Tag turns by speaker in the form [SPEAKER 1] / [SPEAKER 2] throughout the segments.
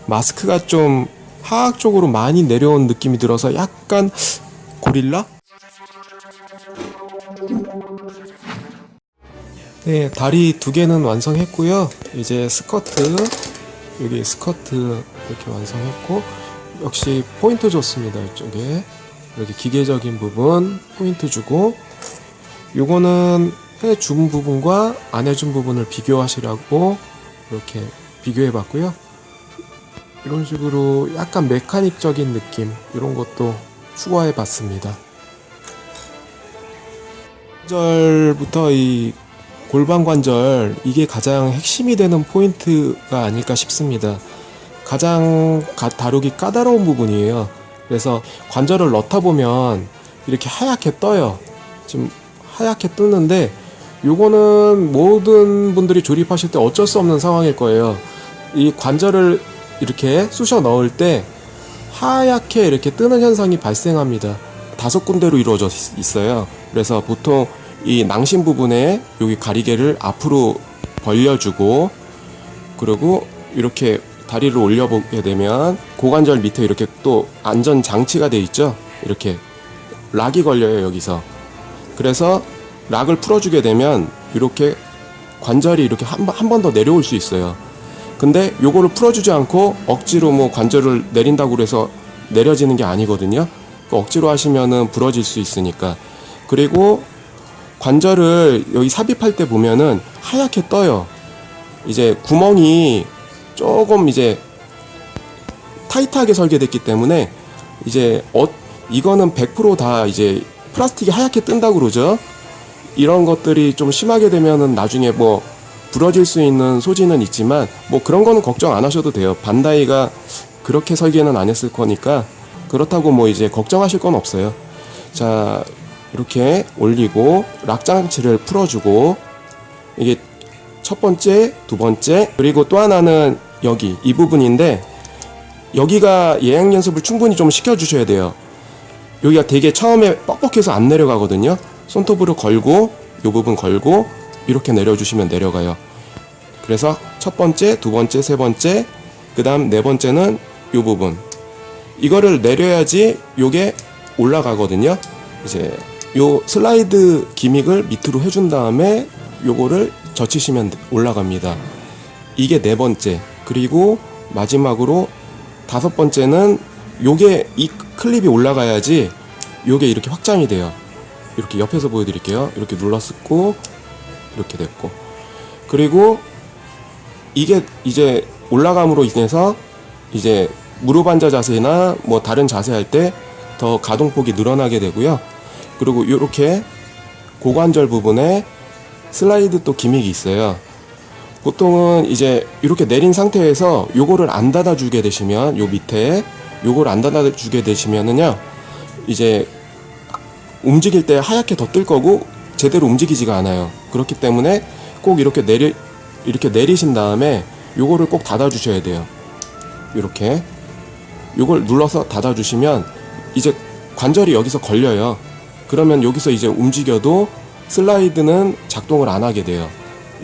[SPEAKER 1] 마스크가 좀 하악적으로 많이 내려온 느낌이 들어서 약간 고릴라? 네, 다리 두 개는 완성했고요. 이제 스커트, 여기 스커트 이렇게 완성했고, 역시 포인트 줬습니다. 이쪽에 이렇게 기계적인 부분 포인트 주고, 요거는 해준 부분과 안 해준 부분을 비교하시라고 이렇게 비교해 봤고요. 이런 식으로 약간 메카닉적인 느낌, 이런 것도 추가해 봤습니다. 관절부터 이 골반 관절, 이게 가장 핵심이 되는 포인트가 아닐까 싶습니다. 가장 다루기 까다로운 부분이에요. 그래서 관절을 넣다 보면 이렇게 하얗게 떠요. 지금 하얗게 뜨는데, 요거는 모든 분들이 조립하실 때 어쩔 수 없는 상황일 거예요. 이 관절을 이렇게 쑤셔 넣을 때 하얗게 이렇게 뜨는 현상이 발생합니다. 5군데로 이루어져 있어요. 그래서 보통 이 낭심 부분에 여기 가리개를 앞으로 벌려주고, 그리고 이렇게 다리를 올려보게 되면 고관절 밑에 이렇게 또 안전 장치가 돼 있죠. 이렇게 락이 걸려요, 여기서. 그래서 락을 풀어주게 되면 이렇게 관절이 이렇게 한 번 더 내려올 수 있어요. 근데 요거를 풀어주지 않고 억지로 뭐 관절을 내린다고 그래서 내려지는 게 아니거든요. 억지로 하시면은 부러질 수 있으니까. 그리고 관절을 여기 삽입할 때 보면은 하얗게 떠요. 이제 구멍이 조금 이제 타이트하게 설계됐기 때문에 이제 이거는 100% 다 이제 플라스틱이 하얗게 뜬다고 그러죠. 이런 것들이 좀 심하게 되면은 나중에 뭐 부러질 수 있는 소지는 있지만 뭐 그런 거는 걱정 안 하셔도 돼요. 반다이가 그렇게 설계는 안 했을 거니까 그렇다고 뭐 이제 걱정하실 건 없어요. 자, 이렇게 올리고 락 장치를 풀어주고, 이게 첫 번째, 두 번째, 그리고 또 하나는 여기 이 부분인데, 여기가 예행 연습을 충분히 좀 시켜주셔야 돼요. 여기가 되게 처음에 뻑뻑해서 안 내려가거든요. 손톱으로 걸고 이 부분 걸고 이렇게 내려주시면 내려가요. 그래서 첫 번째, 두 번째, 세 번째, 그 다음 네 번째는 이 부분, 이거를 내려야지 요게 올라가거든요. 이제 요 슬라이드 기믹을 밑으로 해준 다음에 요거를 젖히시면 올라갑니다. 이게 네 번째. 그리고 마지막으로 다섯 번째는 요게 이 클립이 올라가야지 요게 이렇게 확장이 돼요. 이렇게 옆에서 보여드릴게요. 이렇게 눌렀고 이렇게 됐고, 그리고 이게 이제 올라감으로 인해서 이제 무릎 앉아 자세나 뭐 다른 자세 할 때 더 가동폭이 늘어나게 되고요. 그리고 이렇게 고관절 부분에 슬라이드 또 기믹이 있어요. 보통은 이제 이렇게 내린 상태에서 요거를 안 닫아주게 되시면, 요 밑에 요거를 안 닫아주게 되시면은요, 이제 움직일 때 하얗게 더 뜰 거고 제대로 움직이지가 않아요. 그렇기 때문에 꼭 이렇게 내리신 다음에 요거를 꼭 닫아주셔야 돼요. 이렇게 요걸 눌러서 닫아주시면 이제 관절이 여기서 걸려요. 그러면 여기서 이제 움직여도 슬라이드는 작동을 안 하게 돼요.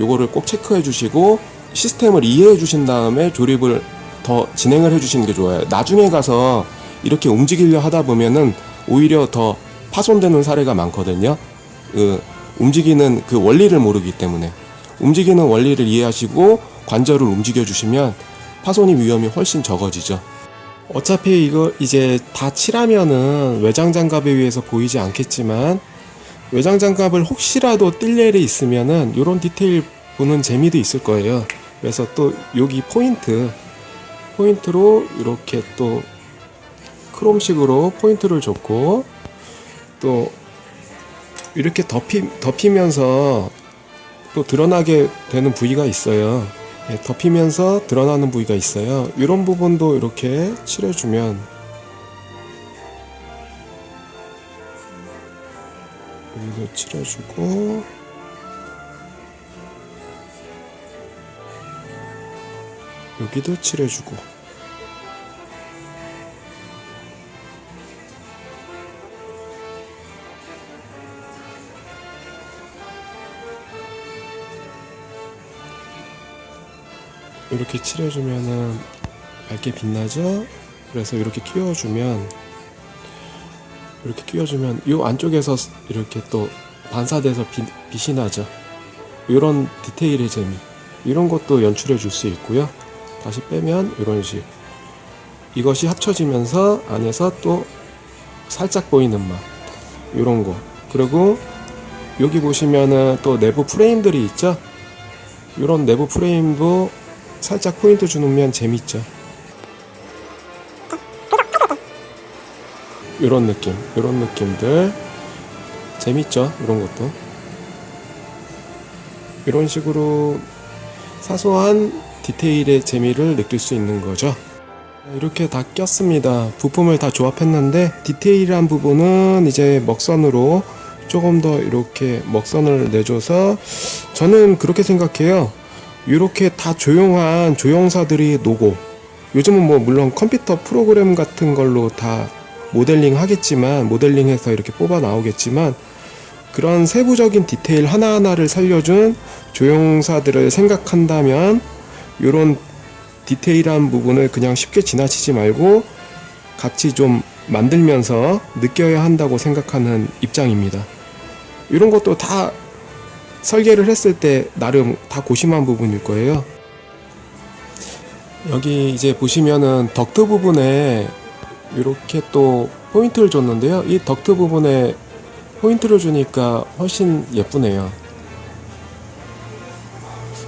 [SPEAKER 1] 요거를 꼭 체크해 주시고 시스템을 이해해 주신 다음에 조립을 더 진행을 해 주시는 게 좋아요. 나중에 가서 이렇게 움직이려 하다 보면은 오히려 더 파손되는 사례가 많거든요. 움직이는 그 원리를 모르기 때문에. 움직이는 원리를 이해하시고 관절을 움직여 주시면 파손이 위험이 훨씬 적어지죠. 어차피 이거 이제 다 칠하면은 외장 장갑에 의해서 보이지 않겠지만, 외장 장갑을 혹시라도 띨 일이 있으면은 요런 디테일 보는 재미도 있을 거예요. 그래서 또 여기 포인트로 이렇게 또 크롬식으로 포인트를 줬고, 또 이렇게 덮이면서 또 드러나게 되는 부위가 있어요. 덮이면서 드러나는 부위가 있어요. 이런 부분도 이렇게 칠해주면, 여기도 칠해주고, 여기도 칠해주고, 이렇게 칠해주면은 밝게 빛나죠? 그래서 이렇게 끼워주면 이 안쪽에서 이렇게 또 반사돼서 빛이 나죠. 이런 디테일의 재미, 이런 것도 연출해 줄 수 있고요. 다시 빼면 이런 식, 이것이 합쳐지면서 안에서 또 살짝 보이는 맛, 이런 거. 그리고 여기 보시면은 또 내부 프레임들이 있죠. 이런 내부 프레임도 살짝 포인트 주면 재밌죠. 이런 느낌들 재밌죠. 이런 것도 이런 식으로 사소한 디테일의 재미를 느낄 수 있는 거죠. 이렇게 다 꼈습니다. 부품을 다 조합했는데 디테일한 부분은 이제 먹선으로 조금 더 이렇게 먹선을 내줘서, 저는 그렇게 생각해요. 이렇게 다 조용한 조형사들이 노고, 요즘은 뭐 물론 컴퓨터 프로그램 같은 걸로 다 모델링 하겠지만, 모델링해서 이렇게 뽑아 나오겠지만, 그런 세부적인 디테일 하나하나를 살려준 조형사들을 생각한다면 이런 디테일한 부분을 그냥 쉽게 지나치지 말고 같이 좀 만들면서 느껴야 한다고 생각하는 입장입니다. 이런 것도 다 설계를 했을 때 나름 다 고심한 부분일 거예요. 여기 이제 보시면은 덕트 부분에 이렇게 또 포인트를 줬는데요. 이 덕트 부분에 포인트를 주니까 훨씬 예쁘네요.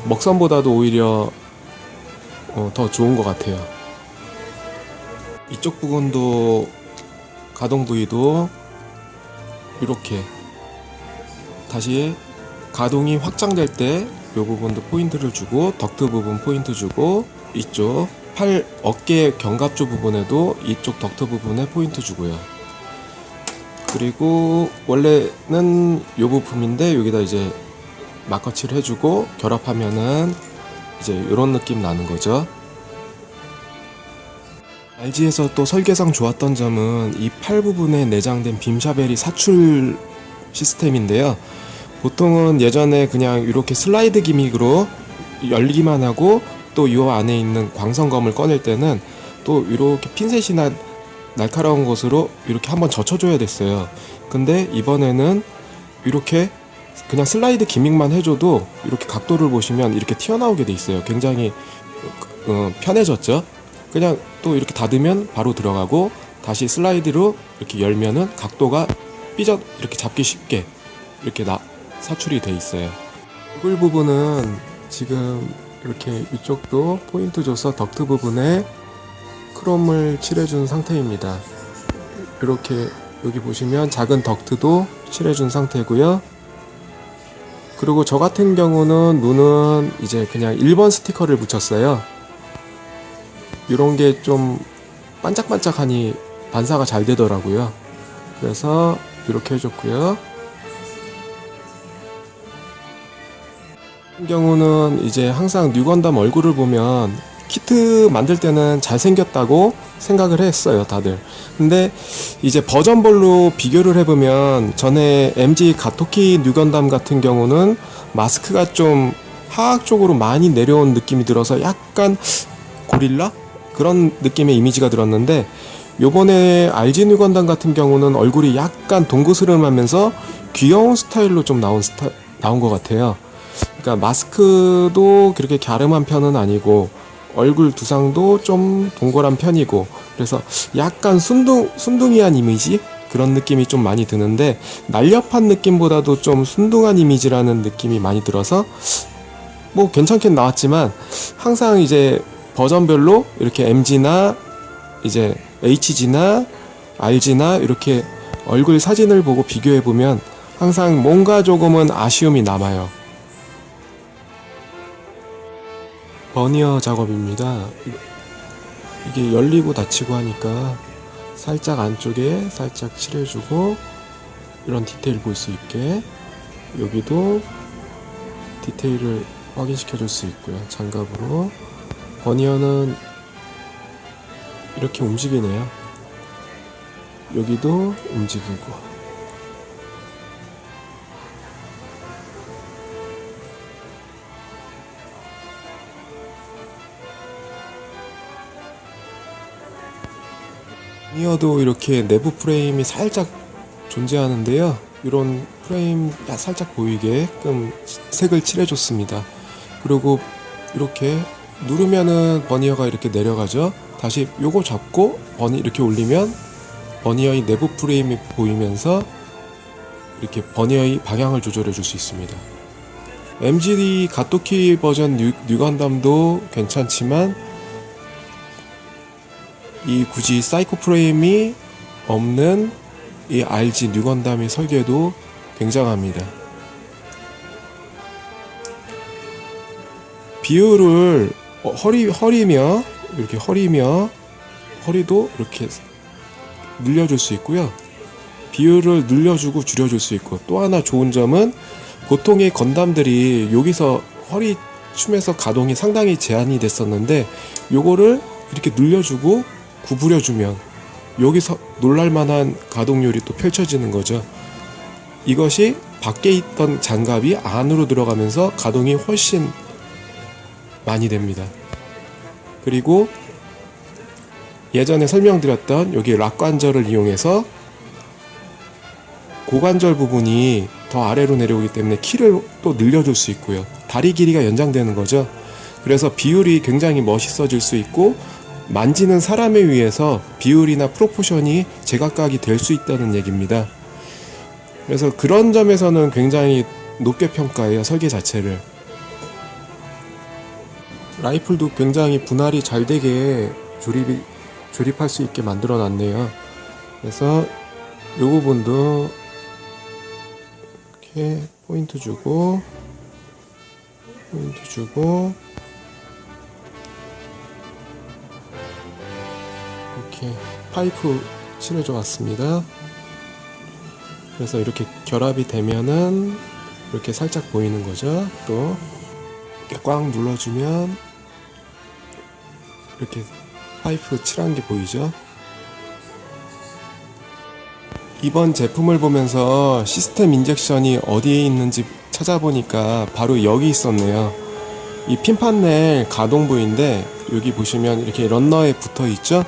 [SPEAKER 1] 먹선보다도 오히려 더 좋은 것 같아요. 이쪽 부분도 가동 부위도 이렇게 다시 가동이 확장될 때 이 부분도 포인트를 주고, 덕트 부분 포인트 주고, 이쪽 팔 어깨 견갑주 부분에도 이쪽 덕트 부분에 포인트 주고요. 그리고 원래는 이 부품인데 여기다 이제 마커칠을 해주고 결합하면은 이제 이런 느낌 나는 거죠. RG에서 또 설계상 좋았던 점은 이 팔 부분에 내장된 빔샤벨이 사출 시스템인데요. 보통은 예전에 그냥 이렇게 슬라이드 기믹으로 열기만 하고 또 이 안에 있는 광선검을 꺼낼 때는 또 이렇게 핀셋이나 날카로운 곳으로 이렇게 한번 젖혀줘야 됐어요. 근데 이번에는 이렇게 그냥 슬라이드 기믹만 해줘도 이렇게 각도를 보시면 이렇게 튀어나오게 돼 있어요. 굉장히 편해졌죠. 그냥 또 이렇게 닫으면 바로 들어가고, 다시 슬라이드로 이렇게 열면은 각도가 이렇게 잡기 쉽게 이렇게 사출이 돼 있어요. 얼굴 부분은 지금 이렇게 이쪽도 포인트 줘서 덕트 부분에 크롬을 칠해준 상태입니다. 이렇게 여기 보시면 작은 덕트도 칠해준 상태고요. 그리고 저 같은 경우는 눈은 이제 그냥 1번 스티커를 붙였어요. 이런 게 좀 반짝반짝하니 반사가 잘 되더라고요. 그래서 이렇게 해줬고요. 같은 경우는 이제 항상 뉴건담 얼굴을 보면 키트 만들 때는 잘생겼다고 생각을 했어요, 다들. 근데 이제 버전별로 비교를 해보면 전에 MG 가토키 뉴건담 같은 경우는 마스크가 좀 하악적으로 많이 내려온 느낌이 들어서 약간 고릴라? 그런 느낌의 이미지가 들었는데, 요번에 RG 뉴건담 같은 경우는 얼굴이 약간 동그스름하면서 귀여운 스타일로 좀 나온 것 같아요. 그러니까 마스크도 그렇게 갸름한 편은 아니고 얼굴 두상도 좀 동그란 편이고, 그래서 약간 순둥이한 이미지? 그런 느낌이 좀 많이 드는데, 날렵한 느낌보다도 좀 순둥한 이미지라는 느낌이 많이 들어서 뭐 괜찮게 나왔지만, 항상 이제 버전별로 이렇게 MG나 이제 HG나 RG나 이렇게 얼굴 사진을 보고 비교해보면 항상 뭔가 조금은 아쉬움이 남아요. 버니어 작업입니다. 이게 열리고 닫히고 하니까 살짝 안쪽에 살짝 칠해주고, 이런 디테일 볼 수 있게 여기도 디테일을 확인시켜 줄 수 있고요. 장갑으로. 버니어는 이렇게 움직이네요. 여기도 움직이고. 버니어도 이렇게 내부 프레임이 살짝 존재하는데요. 이런 프레임 살짝 보이게끔 색을 칠해줬습니다. 그리고 이렇게 누르면은 버니어가 이렇게 내려가죠. 다시 요거 잡고 이렇게 올리면 버니어의 내부 프레임이 보이면서 이렇게 버니어의 방향을 조절해 줄 수 있습니다. MGD 가토키 버전 뉴건담도 괜찮지만 이 굳이 사이코 프레임이 없는 이 RG 뉴건담의 설계도 굉장합니다. 비율을 허리며 이렇게 허리도 이렇게 늘려줄 수 있고요. 비율을 늘려주고 줄여줄 수 있고, 또 하나 좋은 점은 보통의 건담들이 여기서 허리 춤에서 가동이 상당히 제한이 됐었는데 요거를 이렇게 늘려주고 구부려주면 여기서 놀랄만한 가동률이 또 펼쳐지는 거죠. 이것이 밖에 있던 장갑이 안으로 들어가면서 가동이 훨씬 많이 됩니다. 그리고 예전에 설명드렸던 여기 락 관절을 이용해서 고관절 부분이 더 아래로 내려오기 때문에 키를 또 늘려줄 수 있고요. 다리 길이가 연장되는 거죠. 그래서 비율이 굉장히 멋있어질 수 있고, 만지는 사람에 의해서 비율이나 프로포션이 제각각이 될 수 있다는 얘기입니다. 그래서 그런 점에서는 굉장히 높게 평가해요, 설계 자체를. 라이플도 굉장히 분할이 잘 되게 조립할 수 있게 만들어 놨네요. 그래서 이 부분도 이렇게 포인트 주고 이렇게 파이프 칠해줘 왔습니다. 그래서 이렇게 결합이 되면은 이렇게 살짝 보이는 거죠. 또 이렇게 꽉 눌러주면 이렇게 파이프 칠한 게 보이죠. 이번 제품을 보면서 시스템 인젝션이 어디에 있는지 찾아보니까 바로 여기 있었네요. 이 핀 판넬 가동 부위인데 여기 보시면 이렇게 런너에 붙어 있죠.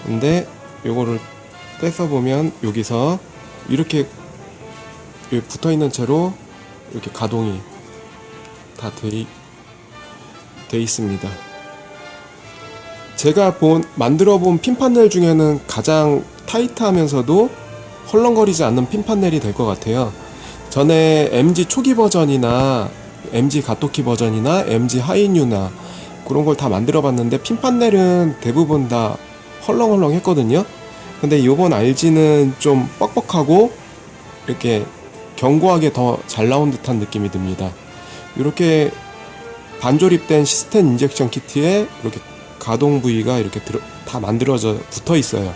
[SPEAKER 1] 근데 요거를 떼서 보면 여기서 이렇게 붙어 있는 채로 이렇게 가동이 다 돼 있습니다. 제가 만들어 본 핀 판넬 중에는 가장 타이트하면서도 헐렁거리지 않는 핀 판넬이 될 것 같아요. 전에 MG 초기 버전이나 MG 가토키 버전이나 MG 하이뉴나 그런 걸 다 만들어 봤는데 핀 판넬은 대부분 다 헐렁헐렁 했거든요. 근데 이번 RG는 좀 뻑뻑하고 이렇게 견고하게 더 잘 나온 듯한 느낌이 듭니다. 이렇게 반조립된 시스템 인젝션 키트에 이렇게 가동 부위가 이렇게 다 만들어져 붙어 있어요.